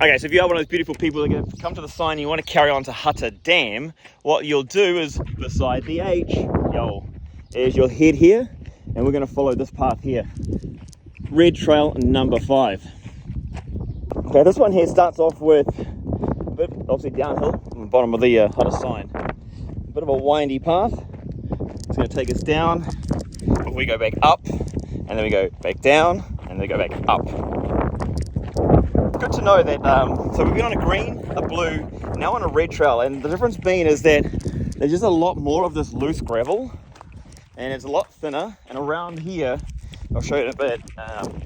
Okay, so if you are one of those beautiful people that are going to come to the sign and you want to carry on to Hatta Dam, what you'll do is beside the H, is you'll head here and we're going to follow this path here. Red trail number 5. Okay, this one here starts off with a bit obviously downhill from the bottom of the Hatta Sign. A bit of a windy path. It's going to take us down. We go back up, and then we go back down, and then we go back up. Good to know that, so we've been on a green, a blue, now on a red trail, and the difference being is that there's just a lot more of this loose gravel, and it's a lot thinner, and around here, I'll show you in a bit,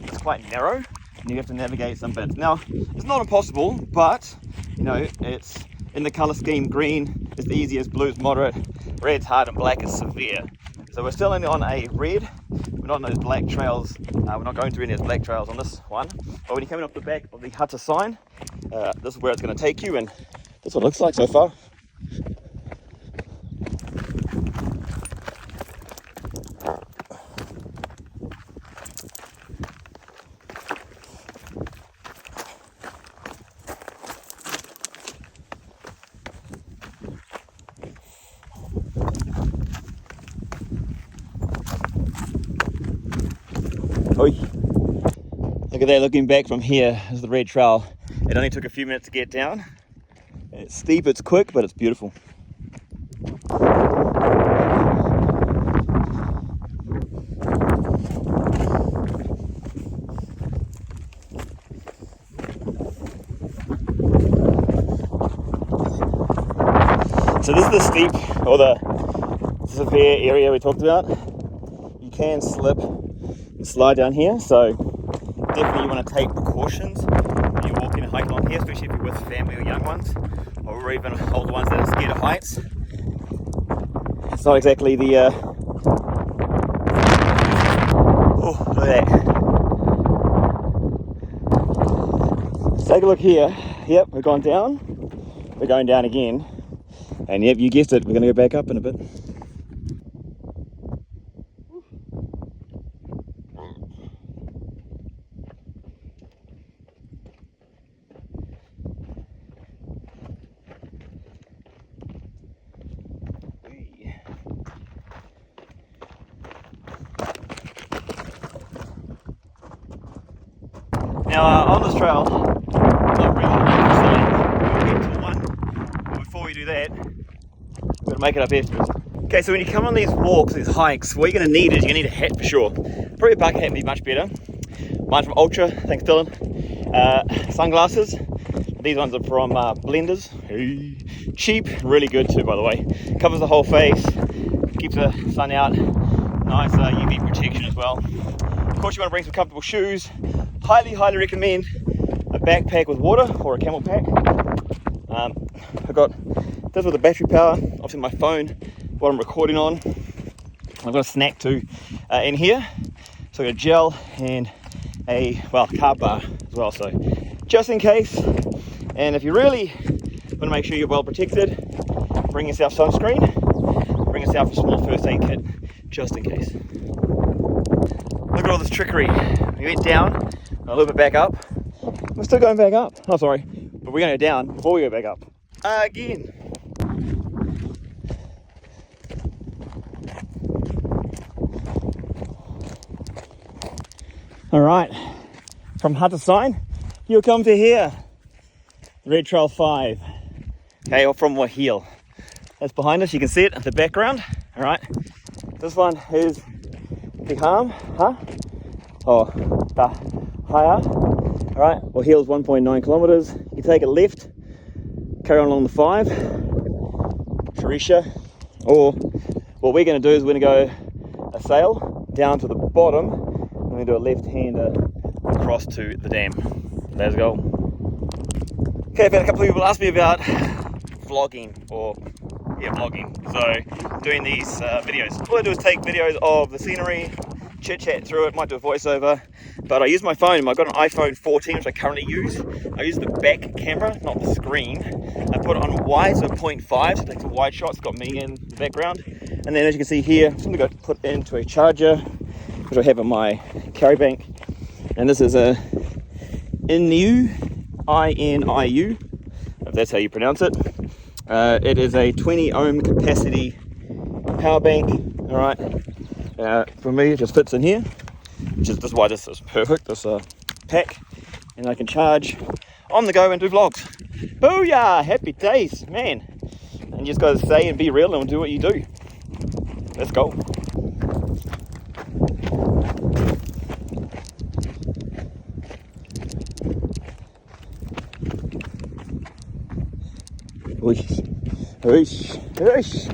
it's quite narrow, and you have to navigate some bits. Now, it's not impossible, but, you know, it's in the colour scheme, green is the easiest, blue is moderate, red's hard, and black is severe. So we're still only on a red, we're not on those black trails, we're not going through any of those black trails on this one. But when you're coming off the back of the Hatta Sign, this is where it's going to take you, and that's what it looks like so far. Oi. Look at that, looking back from here is the red trail. It only took a few minutes to get down. It's steep, it's quick, but it's beautiful. So this is the steep or the severe area we talked about. You can slip and slide down here, so definitely you want to take precautions when you're walking and hiking along here, especially if you're with family or young ones, or even older ones that are scared of heights. It's not exactly the oh, look at that. Take a look here. Yep, we've gone down, we're going down again, and yep, you guessed it, we're going to go back up in a bit. Now on this trail, not really we'll get to one, but before we do that, we're going to make it up afterwards. Okay, so when you come on these walks, these hikes, what you're going to need is, you're going to need a hat for sure. Probably a bucket hat would be much better. Mine's from Ultra, thanks Dylan. Sunglasses, these ones are from Blenders. Cheap, really good too by the way. Covers the whole face, keeps the sun out, nice UV protection as well. Of course you want to bring some comfortable shoes. Highly recommend a backpack with water or a camel pack. I've got this with the battery power, obviously my phone, what I'm recording on. I've got a snack too in here. So I've got a gel and a, carb bar as well, so just in case. And if you really want to make sure you're well protected, bring yourself sunscreen, bring yourself a small first aid kit, just in case. Look at all this trickery. We went down, a little bit back up. We're still going back up. Oh, sorry. But we're going to go down before we go back up. Again. All right. From Hatta Sign, you'll come to here. Red Trail 5. Okay, or from Wahil. That's behind us. You can see it in the background. All right. This one is the Ham, the Haya. Alright, well, Wahil's 1.9 kilometers. You take a left, carry on along the 5, Sharisha, or what we're going to do is we're going to go a sail down to the bottom, and we're going to do a left-hander across to the dam. Let's go. Okay, I've had a couple of people ask me about vlogging, vlogging. So, doing these videos. All I do is take videos of the scenery, chit-chat through it, might do a voiceover, but I use my phone. I've got an iPhone 14, which I currently use. I use the back camera, not the screen. I put it on wide, so 0.5, so it takes a wide shot. It's got me in the background. And then as you can see here, I'm going to put into a charger, which I have in my carry bank. And this is a new INIU, if that's how you pronounce it. It is a 20 ohm capacity power bank. All right, for me it just fits in here, which is why this is perfect, this pack, and I can charge on the go and do vlogs. Booyah! Happy days, man. And you just gotta stay and be real and do what you do. Let's go. Whoosh, whoosh, whoosh.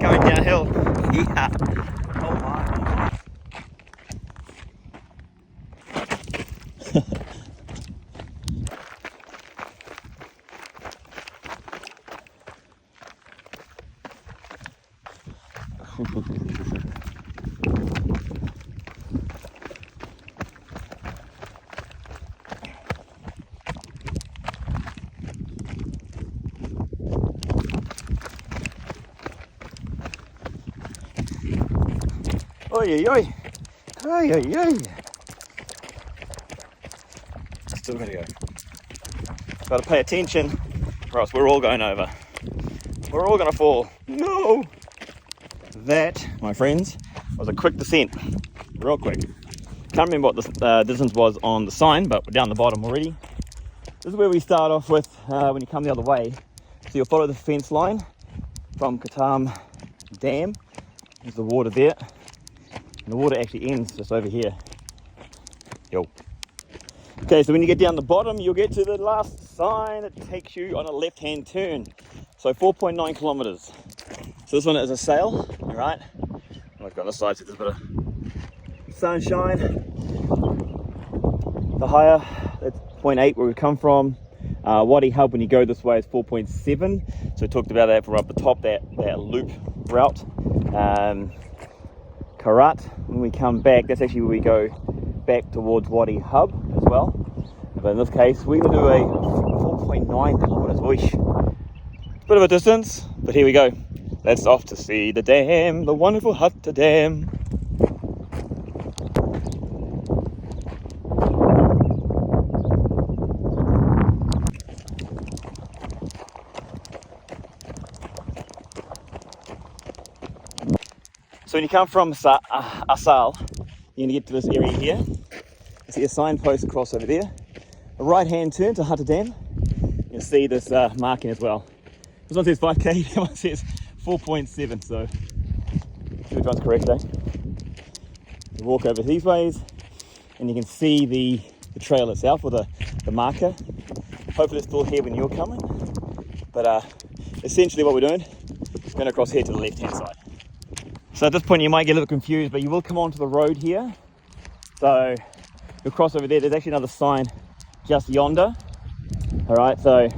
Going downhill. Yeah. Oh my. Oi, oi, oi. Oi, oi, oi. Still gotta go. Gotta pay attention, or else we're all going over. We're all gonna fall. No! That, my friends, was a quick descent. Real quick. Can't remember what the distance was on the sign, but we're down the bottom already. This is where we start off with when you come the other way. So you'll follow the fence line from Hatta Dam. There's the water there. And the water actually ends just over here. Yo. Okay, so when you get down the bottom, you'll get to the last sign that takes you on a left-hand turn. So 4.9 kilometers. So this one is a sail, all right? I've got on this side, so there's a bit of sunshine. The higher, that's 0.8 where we come from. Wadi Hub, when you go this way, is 4.7. So we talked about that from up the top, that loop route. Karat, when we come back, that's actually where we go back towards Wadi Hub as well. But in this case, we're going to do a 4.9 kilometers. Whoosh. It's a bit of a distance, but here we go. Let's off to see the dam, the wonderful Hatta Dam. So when you come from Asal, you're going to get to this area here. You see a signpost across over there. A right-hand turn to Hatta Dam. You'll see this marking as well. This one says 5k, that one says 4.7, so which one's correct, eh? You walk over these ways, and you can see the trail itself, or the marker. Hopefully it's still here when you're coming. But essentially what we're doing is going across here to the left-hand side. So at this point you might get a little confused, but you will come onto the road here. So you'll cross over there. There's actually another sign just yonder. All right, so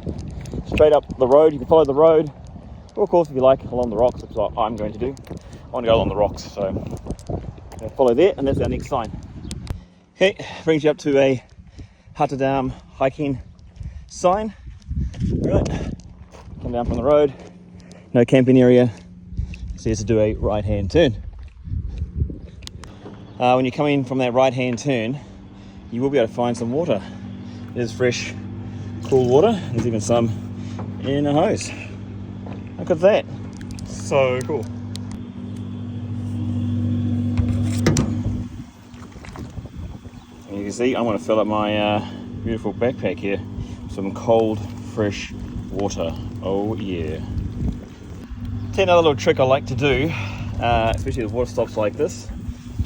straight up the road, you can follow the road, or of course if you like along the rocks, which is what I'm going to do. I want to go along the rocks, so follow there, and that's our next sign. Okay, brings you up to a Hatta Dam hiking sign. All right, come down from the road, no camping area. So you have to do a right-hand turn. When you're coming from that right-hand turn, you will be able to find some water. It is fresh, cool water. There's even some in a hose. Look at that. So cool. And you can see I'm going to fill up my beautiful backpack here with some cold, fresh water. Oh yeah. Another little trick I like to do, especially with water stops like this,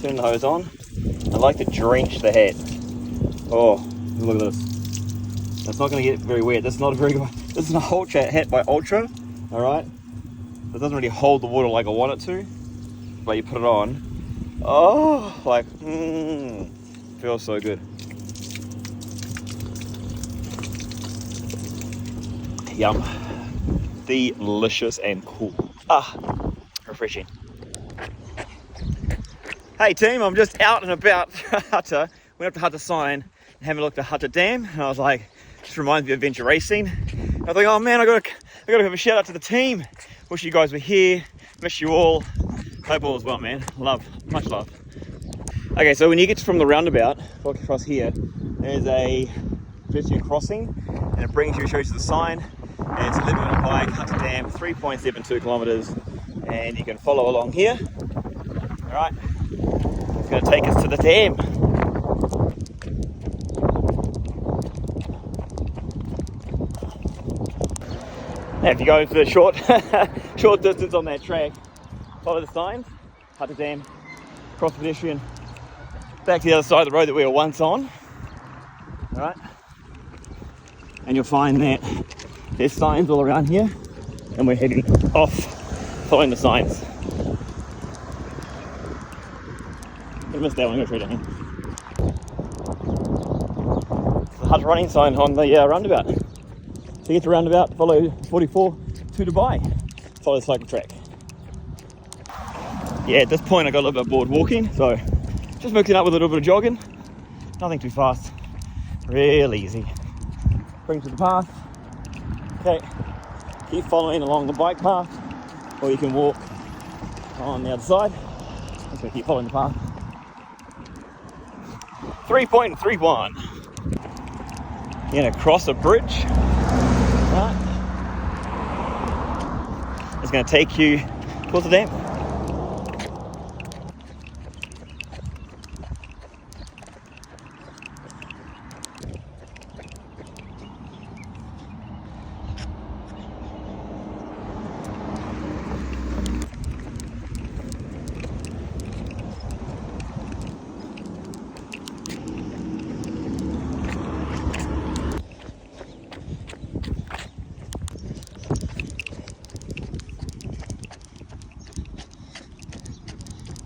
turn the hose on. I like to drench the hat. Oh, look at this. It's not going to get very wet. This is not a very good one. This is an Ultra hat by Ultra, all right? It doesn't really hold the water like I want it to, but you put it on. Oh, like, feels so good. Yum. Delicious and cool. Refreshing. Hey team, I'm just out and about Hatta. Went up to Hatta Sign and having a look at Hatta Dam, and I was like, just reminds me of adventure racing. I thought, oh man, I gotta have a shout out to the team. Wish you guys were here. Miss you all. Hope all is well, man. Love, much love. Okay, so when you get from the roundabout, walk across here, there's a pedestrian crossing, and it brings you, shows you the sign, and it's a 11-minute hike, Hatta Dam, 3.72 kilometers, and you can follow along here. All right, it's going to take us to the dam. Now, if you go for the short distance on that track, follow the signs, Hatta Dam, cross pedestrian, back to the other side of the road that we were once on. All right, and you'll find that there's signs all around here, and we're heading off following the signs. I missed that one, I'm going to try that one. It's the Hatta running sign on the roundabout. To get to roundabout, follow 44 to Dubai, follow the cycle track. Yeah, at this point I got a little bit bored walking, so just mixing up with a little bit of jogging. Nothing too fast, real easy. Bring to the path. Okay, keep following along the bike path, or you can walk on the other side. I'm just going to keep following the path. 3.31. You're going to cross a bridge. Right. It's going to take you towards the dam.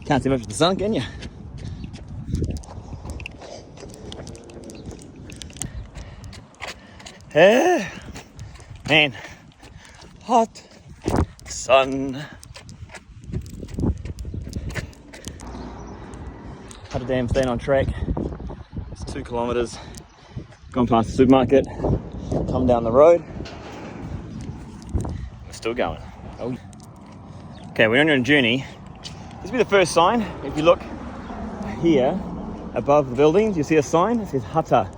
Can't see much of the sun, can you? Man, hot sun. Hatta Dam staying on track. It's 2 kilometers. Gone past the supermarket. Come down the road. We're still going. Oh. Okay, we're on a journey. This will be the first sign. If you look here above the buildings, you see a sign. It says Hatta.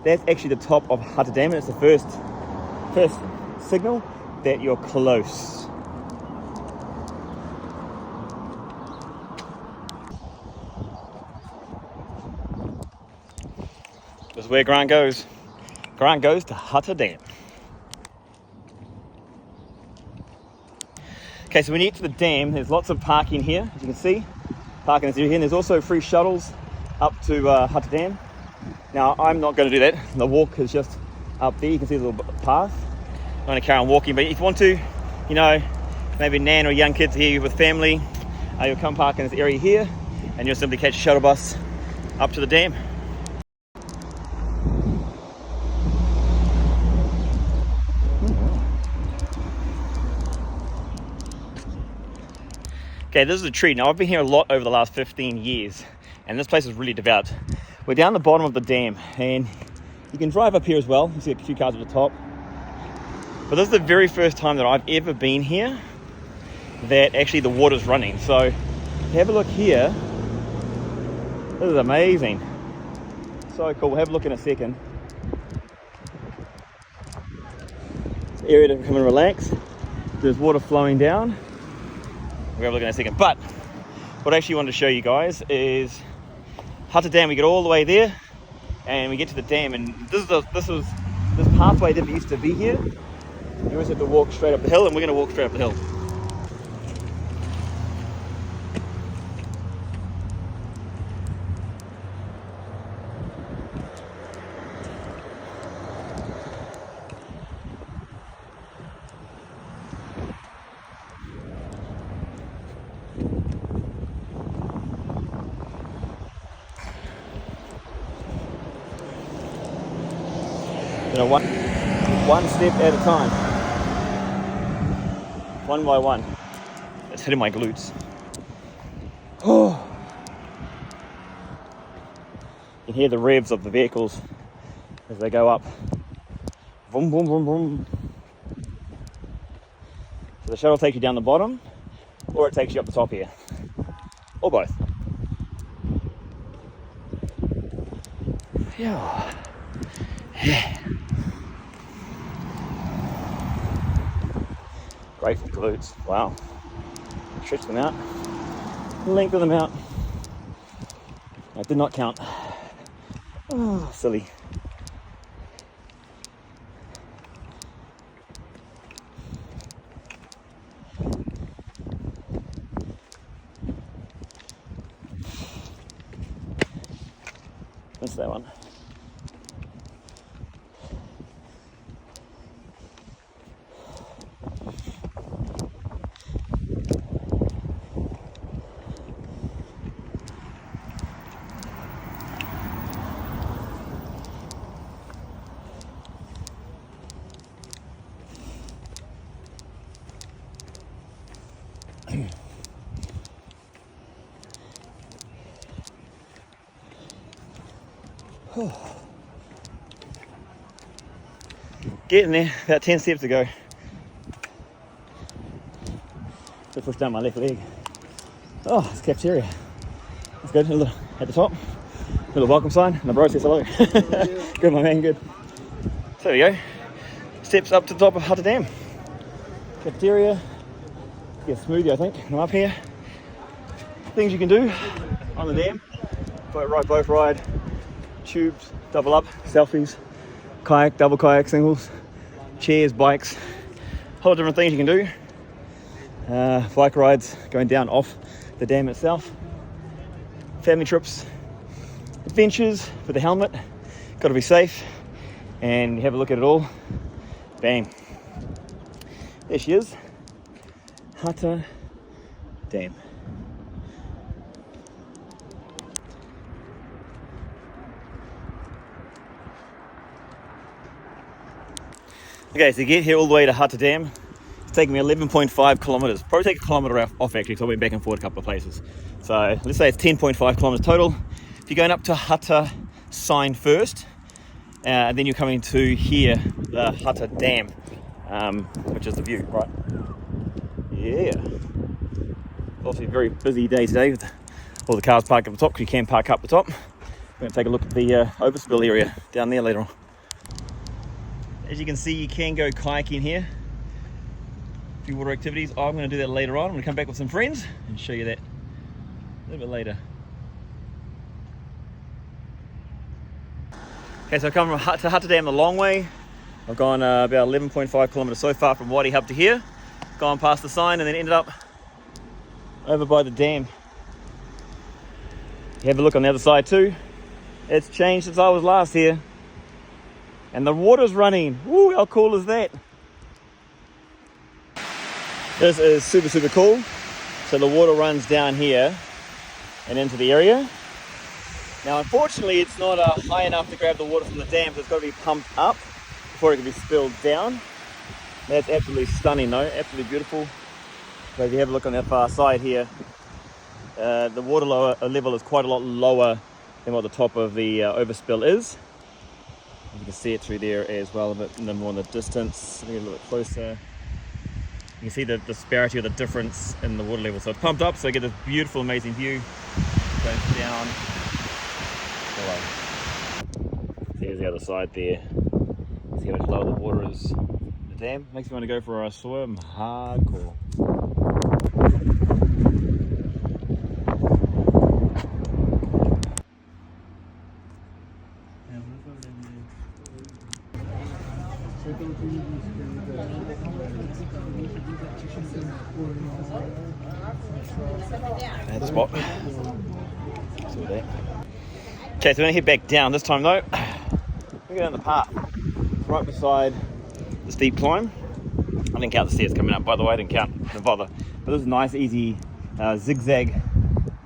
That's actually the top of Hatta Dam, and it's the first signal that you're close. This is where Grant goes. Grant goes to Hatta Dam. Okay, so when you get to the dam, there's lots of parking here, as you can see. Parking is here, and there's also free shuttles up to Hatta Dam. Now, I'm not going to do that. The walk is just up there. You can see the little path. I'm going to carry on walking, but if you want to, you know, maybe nan or young kids here with family, you'll come park in this area here, and you'll simply catch a shuttle bus up to the dam. Okay, this is a tree. Now, I've been here a lot over the last 15 years, and this place is really devout. We're down the bottom of the dam, and you can drive up here as well. You see a few cars at the top. But this is the very first time that I've ever been here that actually the water's running. So, have a look here. This is amazing. So cool. We'll have a look in a second. Area to come and relax. There's water flowing down. We'll have a look in a second. But what I actually wanted to show you guys is Hatta Dam. We get all the way there, and we get to the dam, and this pathway didn't used to be here. You always have to walk straight up the hill, and we're going to walk straight up the hill. You know, one step at a time, one by one. It's hitting my glutes. Oh, you can hear the revs of the vehicles as they go up. Vroom, vroom, vroom, vroom. So the shuttle takes you down the bottom, or it takes you up the top here, or both. Yeah. Yeah. Great for glutes. Wow. Stretch them out. Lengthen them out. I did not count. Oh, silly. Missed that one. Getting there, about 10 steps to go. Just push down my left leg. Oh, it's cafeteria. That's good. A little, at the top, a little welcome sign, and the bro says hello. Good, my man, good. So there we go. Steps up to the top of Hatta Dam. Cafeteria. Get a smoothie, I think. I'm up here. Things you can do on the dam. Boat ride, tubes, double up, selfies, kayak, double kayak, singles, chairs, bikes, a whole lot of different things you can do. Bike rides going down off the dam itself, family trips, adventures with the helmet, got to be safe, and you have a look at it all. Bang. There she is, Hatta Dam. Okay, so to get here all the way to Hatta Dam, it's taken me 11.5 kilometers. Probably take a kilometer off actually, so I went back and forth a couple of places. So let's say it's 10.5 kilometers total. If you're going up to Hatta Sign first, and then you're coming to here, the Hatta Dam, which is the view, right? Yeah. Obviously a very busy day today with all the cars parked up the top, because you can park up the top. We're going to take a look at the overspill area down there later on. As you can see, you can go kayaking here. A few water activities. I'm going to do that later on. I'm going to come back with some friends and show you that a little bit later. Okay, so I've come from to Hatta Dam the long way. I've gone about 11.5 kilometers so far from Wadi Hub to here. Gone past the sign and then ended up over by the dam. You have a look on the other side too. It's changed since I was last here. And the water's running. Woo, how cool is that? This is super, super cool. So the water runs down here and into the area. Now, unfortunately, it's not high enough to grab the water from the dam, so it's got to be pumped up before it can be spilled down. That's absolutely stunning though, absolutely beautiful. So if you have a look on that far side here, the water level is quite a lot lower than what the top of the overspill is. You can see it through there as well, a bit more in the distance. Let me get a little bit closer. You can see the disparity or the difference in the water level. So it's pumped up, so you get this beautiful, amazing view. Goes down below. Here's the other side there. See how much lower the water is in the dam. Makes me want to go for a swim hardcore. That's the spot. See that. Okay, so we're going to head back down this time though. We're going down the path right beside the steep climb. I didn't count the stairs coming up, by the way. I didn't bother. But this is a nice, easy zigzag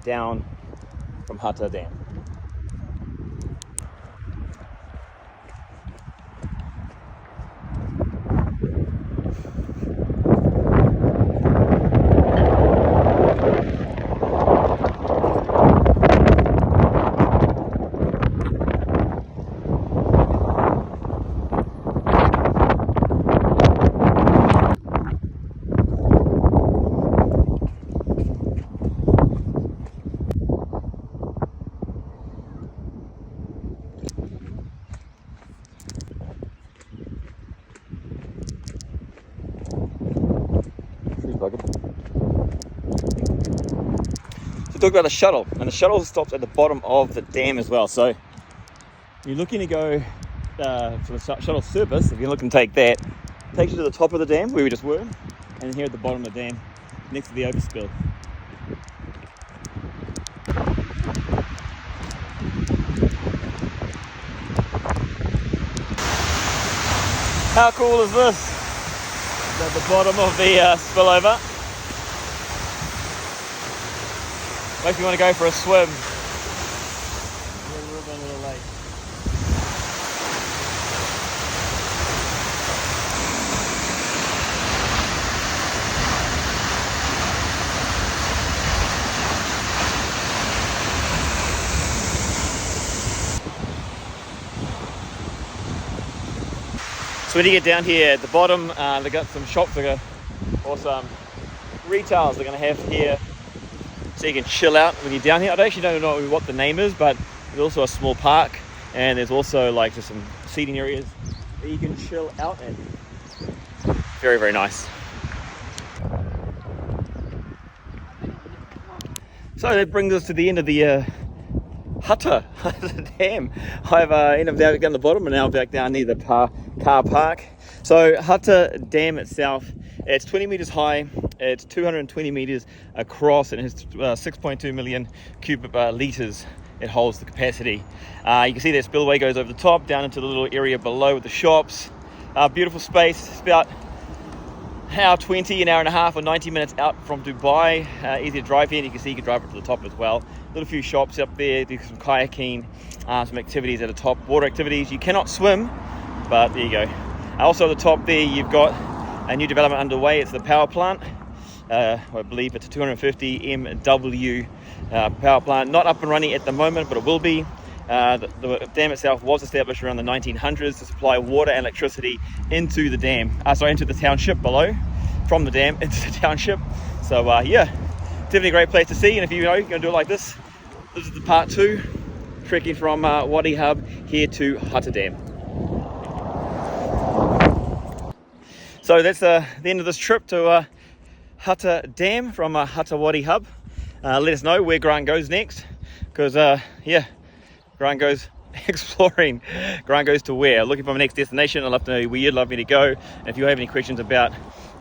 down from Hatta Dam. like it. So talk about the shuttle, and the shuttle stops at the bottom of the dam as well. So you're looking to go for the shuttle service. If you're looking to take that, it takes you to the top of the dam where we just were, and here at the bottom of the dam, next to the overspill. How cool is this? At the bottom of the spillover. Makes me want to go for a swim. Little lake. So when you get down here at the bottom, they've got some shops or some retails they're going to have here, so you can chill out when you're down here. I actually don't know what the name is, but there's also a small park, and there's also like just some seating areas that you can chill out in. Very, very nice. So that brings us to the end of the Hatta Dam. I've ended up down the bottom and now back down near the car park. So Hatta Dam itself, it's 20 meters high, it's 220 meters across, and it has 6.2 million cubic liters it holds the capacity. You can see that spillway goes over the top down into the little area below with the shops. Beautiful space. It's about an hour 20, an hour and a half, or 90 minutes out from Dubai. Easy to drive in. You can see you can drive up to the top as well. Little few shops up there, do some kayaking, some activities at the top, water activities. You cannot swim, but there you go. Also at the top there, you've got a new development underway. It's the power plant. I believe it's a 250 MW power plant. Not up and running at the moment, but it will be. The dam itself was established around the 1900s to supply water and electricity into the dam. Into the township below, from the dam into the township. So yeah, definitely a great place to see. And if you're going to do it like this, this is the part 2, trekking from Wadi Hub here to Hatta Dam. So that's the end of this trip to Hatta Dam from Hatta Wadi Hub. Let us know where Grant goes next, because yeah, Grant goes exploring. Grant goes to where? Looking for my next destination. I'd love to know where you'd love me to go. And if you have any questions about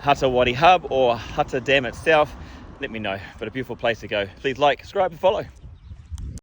Hatta Wadi Hub or Hatta Dam itself, let me know. But a beautiful place to go. Please like, subscribe and follow.